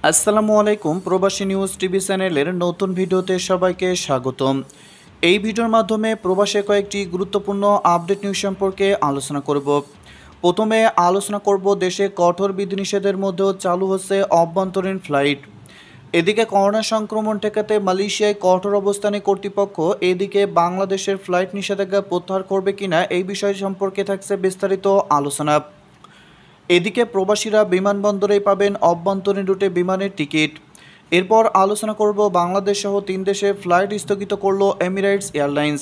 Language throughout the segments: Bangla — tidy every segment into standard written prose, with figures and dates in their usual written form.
আসসালামু আলাইকুম। প্রবাসী নিউজ টিভি চ্যানেলের নতুন ভিডিওতে সবাইকে স্বাগতম। এই ভিডিওর মাধ্যমে প্রবাসে কয়েকটি গুরুত্বপূর্ণ আপডেট নিউজ সম্পর্কে আলোচনা করব। প্রথমে আলোচনা করব দেশে কঠোর বিধিনিষেধের মধ্যেও চালু হচ্ছে অভ্যন্তরীণ ফ্লাইট। এদিকে করোনা সংক্রমণ ঠেকাতে মালয়েশিয়ায় কঠোর অবস্থানে কর্তৃপক্ষ, এদিকে বাংলাদেশের ফ্লাইট নিষেধাজ্ঞা প্রত্যাহার করবে কিনা এই বিষয় সম্পর্কে থাকছে বিস্তারিত আলোচনা। এদিকে প্রবাসীরা বিমানবন্দরেই পাবেন অভ্যন্তরীণ রুটে বিমানের টিকিট। এরপর আলোচনা করব বাংলাদেশ সহ 3 দেশে ফ্লাইট স্থগিত করল এমিরেটস এয়ারলাইন্স।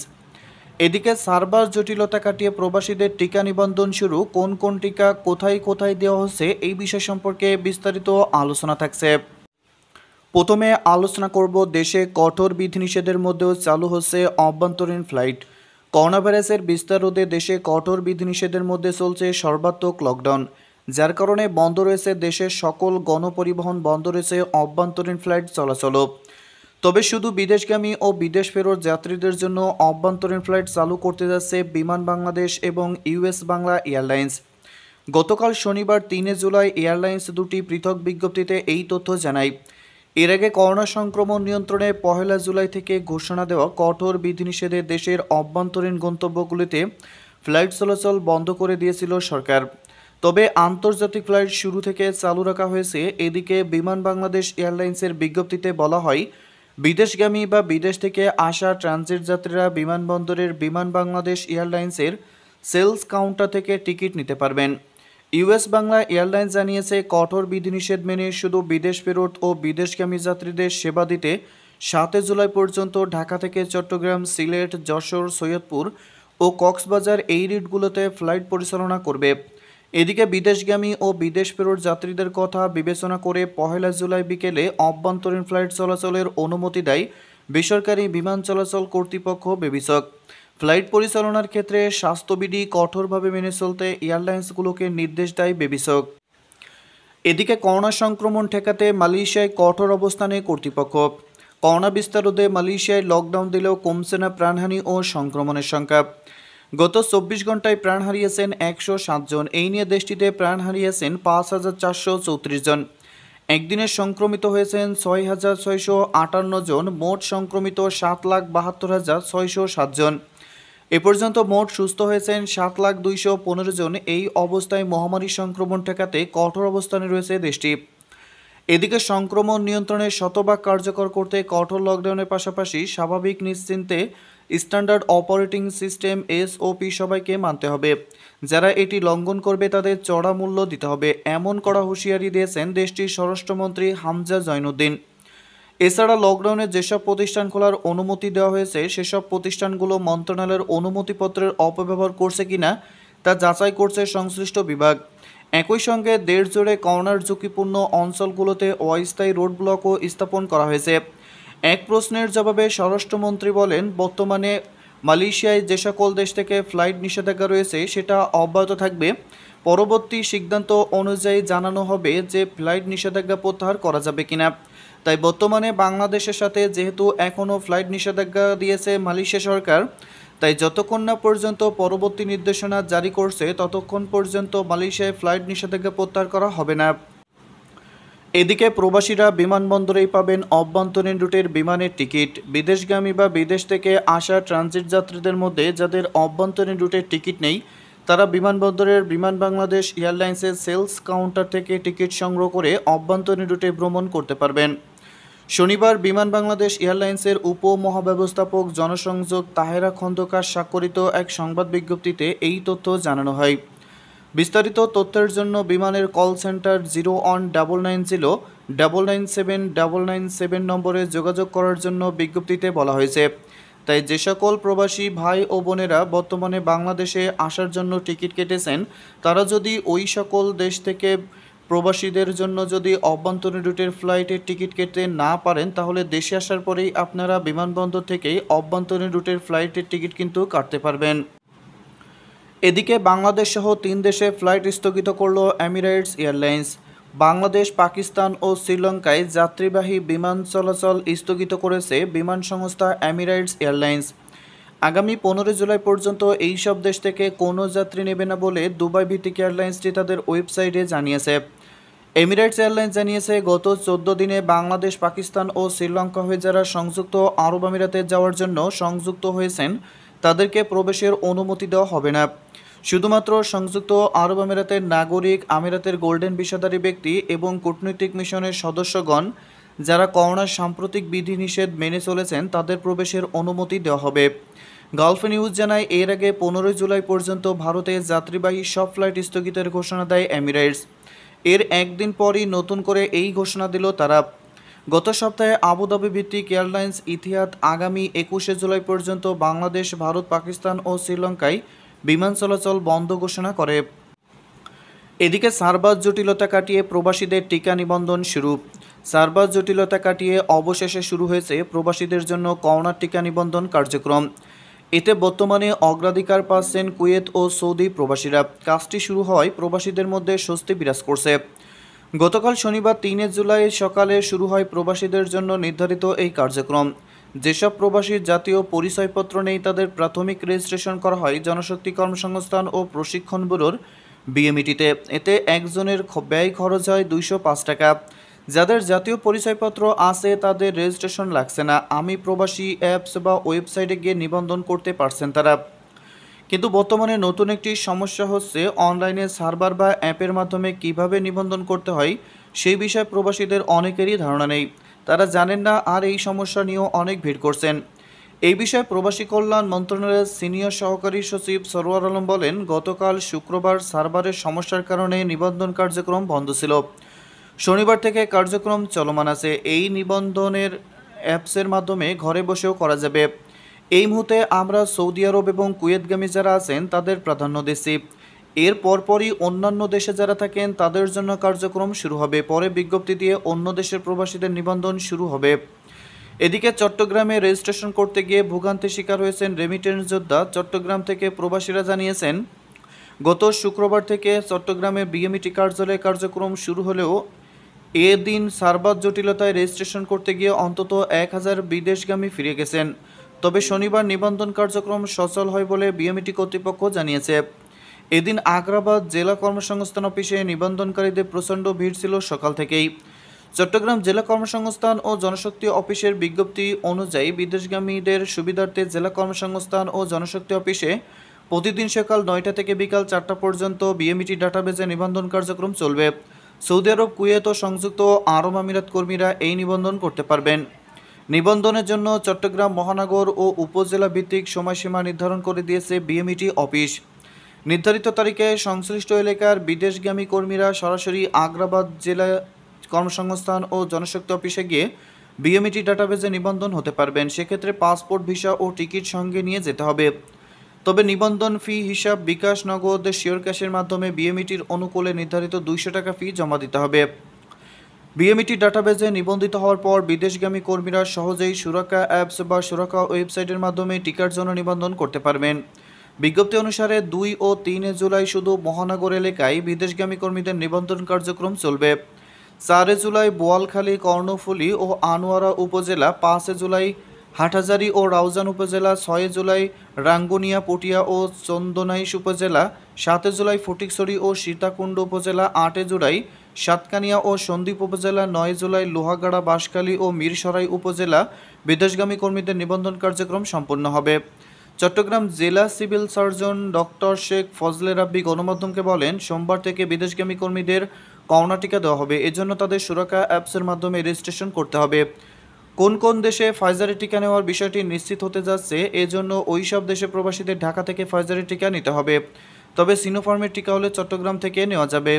এদিকে সার্ভার জটিলতা কাটিয়ে প্রবাসীদের টিকা নিবন্ধন শুরু, কোন কোন টিকা কোথায় কোথায় দেওয়া হচ্ছে এই বিষয় সম্পর্কে বিস্তারিত আলোচনা থাকছে। প্রথমে আলোচনা করব দেশে কঠোর বিধিনিষেধের মধ্যেও চালু হচ্ছে অভ্যন্তরীণ ফ্লাইট। করোনা ভাইরাসের বিস্তার রোধে দেশে কঠোর বিধিনিষেধের মধ্যে চলছে সর্বাত্মক লকডাউন, যার কারণে বন্ধ রয়েছে দেশের সকল গণপরিবহন, বন্ধ রয়েছে অভ্যন্তরীণ ফ্লাইট চলাচলও। তবে শুধু বিদেশগামী ও বিদেশ ফেরত যাত্রীদের জন্য অভ্যন্তরীণ ফ্লাইট চালু করতে যাচ্ছে বিমান বাংলাদেশ এবং ইউএস বাংলা এয়ারলাইন্স। গতকাল শনিবার 3 জুলাই এয়ারলাইন্স দুটি পৃথক বিজ্ঞপ্তিতে এই তথ্য জানায়। এর আগে করোনা সংক্রমণ নিয়ন্ত্রণে 1 জুলাই থেকে ঘোষণা দেওয়া কঠোর বিধিনিষেধে দেশের অভ্যন্তরীণ গন্তব্যগুলিতে ফ্লাইট চলাচল বন্ধ করে দিয়েছিল সরকার। তবে আন্তর্জাতিক ফ্লাইট শুরু থেকে চালু রাখা হয়েছে। এদিকে বিমান বাংলাদেশ এয়ারলাইন্সের বিজ্ঞপ্তিতে বলা হয়, বিদেশগামী বা বিদেশ থেকে আসা ট্রানজিট যাত্রীরা বিমানবন্দরের বিমান বাংলাদেশ এয়ারলাইন্সের সেলস কাউন্টার থেকে টিকিট নিতে পারবেন। ইউএস বাংলা এয়ারলাইন্স জানিয়েছে, কঠোর বিধিনিষেধ মেনে শুধু বিদেশ ফেরত ও বিদেশগামী যাত্রীদের সেবা দিতে 7 জুলাই পর্যন্ত ঢাকা থেকে চট্টগ্রাম, সিলেট, যশোর, সৈয়দপুর ও কক্সবাজার এই রুটগুলোতে ফ্লাইট পরিচালনা করবে। এদিকে বিদেশগামী ও বিদেশ ফেরত যাত্রীদের কথা বিবেচনা করে 1 জুলাই বিকেলে অভ্যন্তরীণ ফ্লাইট চলাচলের অনুমতি দেয় বেসরকারি বিমান চলাচল কর্তৃপক্ষ বেবিসক। ফ্লাইট পরিচালনার ক্ষেত্রে স্বাস্থ্যবিধি কঠোরভাবে মেনে চলতে এয়ারলাইন্সগুলোকে নির্দেশ দেয় বেবিসক। এদিকে করোনা সংক্রমণ ঠেকাতে মালয়েশিয়ায় কঠোর অবস্থানে কর্তৃপক্ষ। করোনা বিস্তার রোধে মালয়েশিয়ায় লকডাউন দিলেও কমছে না প্রাণহানি ও সংক্রমণের সংখ্যা। গত 24 ঘন্টায় প্রাণ হারিয়েছেন 107 জন। এই নিয়ে দেশটিতে প্রাণ হারিয়েছেন 5434 জন। একদিনে সংক্রমিত হয়েছেন 6658 জন। মোট সংক্রমিত 7,72,607 জন। এ পর্যন্ত মোট সুস্থ হয়েছেন 7,215 জন। এই অবস্থায় মহামারী সংক্রমণ ঠেকাতে কঠোর অবস্থানে রয়েছে দেশটি। এদিকে সংক্রমণ নিয়ন্ত্রণে শতভাগ কার্যকর করতে কঠোর লকডাউনের পাশাপাশি স্বাভাবিক নিশ্চিন্তে স্ট্যান্ডার্ড অপারেটিং সিস্টেম এসওপি সবাইকে মানতে হবে। যারা এটি লঙ্ঘন করবে তাদের চড়া মূল্য দিতে হবে, এমন কড়া হুঁশিয়ারি দিয়েছেন দেশটির স্বরাষ্ট্রমন্ত্রী হামজা জৈনুদ্দিন। এছাড়া লকডাউনে যেসব প্রতিষ্ঠান খোলার অনুমতি দেওয়া হয়েছে সেসব প্রতিষ্ঠানগুলো মন্ত্রণালয়ের অনুমতিপত্রের অপব্যবহার করছে কিনা তা যাচাই করছে সংশ্লিষ্ট বিভাগ। একই সঙ্গে দেশ জুড়ে করোনার ঝুঁকিপূর্ণ অঞ্চলগুলোতে অস্থায়ী রোড ব্লকও স্থাপন করা হয়েছে। এক প্রশ্নের জবাবে স্বরাষ্ট্রমন্ত্রী বলেন, বর্তমানে মালয়েশিয়ায় যে সকল দেশ থেকে ফ্লাইট নিষেধাজ্ঞা রয়েছে সেটা অব্যাহত থাকবে। পরবর্তী সিদ্ধান্ত অনুযায়ী জানানো হবে যে ফ্লাইট নিষেধাজ্ঞা প্রত্যাহার করা যাবে কিনা। তাই বর্তমানে বাংলাদেশের সাথে যেহেতু এখনও ফ্লাইট নিষেধাজ্ঞা দিয়েছে মালয়েশিয়া সরকার, তাই যতক্ষণ না পর্যন্ত পরবর্তী নির্দেশনা জারি করছে ততক্ষণ পর্যন্ত মালয়েশিয়ায় ফ্লাইট নিষেধাজ্ঞা প্রত্যাহার করা হবে না। এদিকে প্রবাসীরা বিমানবন্দরেই পাবেন অভ্যন্তরীণ রুটের বিমানের টিকিট। বিদেশগামী বা বিদেশ থেকে আসা ট্রানজিট যাত্রীদের মধ্যে যাদের অভ্যন্তরীণ রুটের টিকিট নেই তারা বিমানবন্দরের বিমান বাংলাদেশ এয়ারলাইন্সের সেলস কাউন্টার থেকে টিকিট সংগ্রহ করে অভ্যন্তরীণ রুটে ভ্রমণ করতে পারবেন। শনিবার বিমান বাংলাদেশ এয়ারলাইন্সের উপমহাব্যবস্থাপক জনসংযোগ তাহেরা খন্দকার স্বাক্ষরিত এক সংবাদ বিজ্ঞপ্তিতে এই তথ্য জানানো হয়। বিস্তারিত তথ্যের জন্য বিমানের কল সেন্টার 0199099799 নম্বরে যোগাযোগ করার জন্য বিজ্ঞপ্তিতে বলা হয়েছে। তাই যে সকল প্রবাসী ভাই ও বোনেরা বর্তমানে বাংলাদেশে আসার জন্য টিকিট কেটেছেন তারা যদি ওই সকল দেশ থেকে প্রবাসীদের জন্য যদি অভ্যন্তরীণ রুটের ফ্লাইটের টিকিট কেটে না পারেন তাহলে দেশে আসার পরেই আপনারা বিমানবন্দর থেকেই অভ্যন্তরীণ রুটের ফ্লাইটের টিকিট কিন্তু কাটতে পারবেন। এদিকে বাংলাদেশ সহ 3 দেশে ফ্লাইট স্থগিত করল এমিরেটস এয়ারলাইন্স। বাংলাদেশ, পাকিস্তান ও শ্রীলঙ্কায় যাত্রীবাহী বিমান চলাচল স্থগিত করেছে বিমান সংস্থা এমিরেটস এয়ারলাইন্স। আগামী 15 জুলাই পর্যন্ত এই সব দেশ থেকে কোনো যাত্রী নেবে না বলে দুবাই ভিত্তিক এয়ারলাইন্সটি তাদের ওয়েবসাইটে জানিয়েছে। এমিরেটস এয়ারলাইন্স জানিয়েছে, গত 14 দিনে বাংলাদেশ, পাকিস্তান ও শ্রীলঙ্কা হয়ে যারা সংযুক্ত আরব আমিরাতে যাওয়ার জন্য সংযুক্ত হয়েছেন তাদেরকে প্রবেশের অনুমতি দেওয়া হবে না। শুধুমাত্র সংযুক্ত আরব আমিরাতের নাগরিক, আমিরাতের গোল্ডেন ভিসাধারী ব্যক্তি এবং কূটনৈতিক মিশনের সদস্যগণ যারা করোনার সাম্প্রতিক বিধিনিষেধ মেনে চলেছেন তাদের প্রবেশের অনুমতি দেওয়া হবে। গালফ নিউজ জানায়, এর আগে 15 জুলাই পর্যন্ত ভারতে যাত্রীবাহী সব ফ্লাইট স্থগিতের ঘোষণা দেয় এমিরেটস। এর একদিন পরই নতুন করে এই ঘোষণা দিল তারা। গত সপ্তাহে আবুধাবি ভিত্তিক এয়ারলাইন্স ইতিহাদ আগামী 21 জুলাই পর্যন্ত বাংলাদেশ, ভারত, পাকিস্তান ও শ্রীলঙ্কায় বিমান চলাচল বন্ধ ঘোষণা করে। এদিকে সার্ভার জটিলতা কাটিয়ে প্রবাসীদের টিকা নিবন্ধন শুরু। সার্ভার জটিলতা কাটিয়ে অবশেষে শুরু হয়েছে প্রবাসীদের জন্য করোনার টিকা নিবন্ধন কার্যক্রম। এতে বর্তমানে অগ্রাধিকার পাচ্ছেন কুয়েত ও সৌদি প্রবাসীরা। কাজটি শুরু হওয়ায় প্রবাসীদের মধ্যে স্বস্তি বিরাজ করছে। গতকাল শনিবার 3 জুলাই সকালে শুরু হয় প্রবাসীদের জন্য নির্ধারিত এই কার্যক্রম। যেসব প্রবাসীর জাতীয় পরিচয়পত্র নেই তাদের প্রাথমিক রেজিস্ট্রেশন করা হয় জনশক্তি কর্মসংস্থান ও প্রশিক্ষণ ব্যুরোর বিএমইটিতে। এতে একজনের ব্যয় খরচ হয় 205 টাকা। যাদের জাতীয় পরিচয়পত্র আছে তাদের রেজিস্ট্রেশন লাগছে না। আমি প্রবাসী অ্যাপস বা ওয়েবসাইটে গিয়ে নিবন্ধন করতে পারছেন তারা। কিন্তু বর্তমানে নতুন একটি সমস্যা হচ্ছে, অনলাইনে সার্ভার বা অ্যাপের মাধ্যমে কিভাবে নিবন্ধন করতে হয় সেই বিষয়ে প্রবাসীদের অনেকেরই ধারণা নেই। তারা জানেন না, আর এই সমস্যা নিয়েও অনেক ভিড় করছেন। এই বিষয়ে প্রবাসী কল্যাণ মন্ত্রণালয়ের সিনিয়র সহকারী সচিব সরওয়ার আলম বলেন, গতকাল শুক্রবার সার্ভারের সমস্যার কারণে নিবন্ধন কার্যক্রম বন্ধ ছিল। শনিবার থেকে কার্যক্রম চলমান আছে। এই নিবন্ধনের অ্যাপসের মাধ্যমে ঘরে বসেও করা যাবে। এই মুহূর্তে আমরা সৌদি আরব এবং কুয়েতগামী যারা আছেন তাদের প্রাধান্য দিচ্ছি। এর পরপরই অন্যান্য দেশে যারা থাকেন তাদের জন্য কার্যক্রম শুরু হবে। পরে বিজ্ঞপ্তি দিয়ে অন্য দেশের প্রবাসীদের নিবন্ধন শুরু হবে। এদিকে চট্টগ্রামে রেজিস্ট্রেশন করতে গিয়ে ভোগান্তির শিকার হয়েছেন রেমিটেন্স যোদ্ধা। চট্টগ্রাম থেকে প্রবাসীরা জানিয়েছেন, গত শুক্রবার থেকে চট্টগ্রামে বিএমইটি কার্যালয়ে কার্যক্রম শুরু হলেও এদিন সার্ভার জটিলতায় রেজিস্ট্রেশন করতে গিয়ে অন্তত 1000 বিদেশগামী ফিরে গেছেন। তবে শনিবার নিবন্ধন কার্যক্রম সচল হয় বলে বিএমইটি কর্তৃপক্ষ জানিয়েছে। এদিন আগ্রাবাদ জেলা কর্মসংস্থান অফিসে নিবন্ধনকারীদের প্রচণ্ড ভিড় ছিল সকাল থেকেই। চট্টগ্রাম জেলা কর্মসংস্থান ও জনশক্তি অফিসের বিজ্ঞপ্তি অনুযায়ী বিদেশগামীদের সুবিধার্থে জেলা কর্মসংস্থান ও জনশক্তি অফিসে প্রতিদিন সকাল 9টা থেকে বিকাল 4টা পর্যন্ত বিএমইটি ডাটাবেজে নিবন্ধন কার্যক্রম চলবে। সৌদি আরব, কুয়েত ও সংযুক্ত আরব আমিরাত কর্মীরা এই নিবন্ধন করতে পারবেন। নিবন্ধনের জন্য চট্টগ্রাম মহানগর ও উপজেলা ভিত্তিক সময়সীমা নির্ধারণ করে দিয়েছে বিএমইটি অফিস। নির্ধারিত তারিখে সংশ্লিষ্ট এলাকার বিদেশগামী কর্মীরা সরাসরি আগ্রাবাদ জেলা কর্মসংস্থান ও জনশক্তি অফিসে গিয়ে বিএমইটি ডাটাবেজে নিবন্ধন হতে পারবেন। সেক্ষেত্রে পাসপোর্ট, ভিসা ও টিকিট সঙ্গে নিয়ে যেতে হবে। তবে নিবন্ধন ফি হিসাব বিকাশ, নগদ, শিওর ক্যাশের মাধ্যমে বিএমইটির অনুকূলে নির্ধারিত 200 টাকা ফি জমা দিতে হবে। বিএমইটি ডাটাবেজে নিবন্ধিত হওয়ার পর বিদেশগামী কর্মীরা সহজেই সুরক্ষা অ্যাপস বা সুরক্ষা ওয়েবসাইটের মাধ্যমে টিকার জন্য নিবন্ধন করতে পারবেন। বিজ্ঞপ্তি অনুসারে 2 ও 3 জুলাই শুধু মহানগর এলাকায় বিদেশগামী কর্মীদের নিবন্ধন কার্যক্রম চলবে। 4 জুলাই বোয়ালখালী, কর্ণফুলী ও আনোয়ারা উপজেলা, 5 জুলাই হাটহাজারী ও রাউজান উপজেলা, 6 জুলাই রাঙ্গুনিয়া, পটিয়া ও চন্দনাইশ উপজেলা, 7 জুলাই ফটিকছড়ি ও সীতাকুণ্ড উপজেলা, 8 জুলাই সাতকানিয়া ও সন্দ্বীপ উপজেলা, 9 জুলাই লোহাগাড়া, বাঁশখালী ও মিরসরাই উপজেলা বিদেশগামী কর্মীদের নিবন্ধন কার্যক্রম সম্পন্ন হবে। চট্টগ্রাম জেলা civil surgeon doctor Sheikh Fazle Rabbi গণমাধ্যমকে বলেন, সোমবার থেকে বিদেশগামী কর্মীদের করোনা টিকা দেওয়া হবে। এজন্য তাদের সুরক্ষা অ্যাপসের মাধ্যমে রেজিস্ট্রেশন করতে হবে। কোন কোন দেশে ফাইজারের টিকা নেওয়ার বিষয়টি নিশ্চিত হতে যাচ্ছে, এজন্য ওই সব দেশে প্রবাসীদের ঢাকা থেকে ফাইজারের টিকা নিতে হবে। তবে সিনোফার্মের টিকা হলে চট্টগ্রাম থেকে নেওয়া যাবে।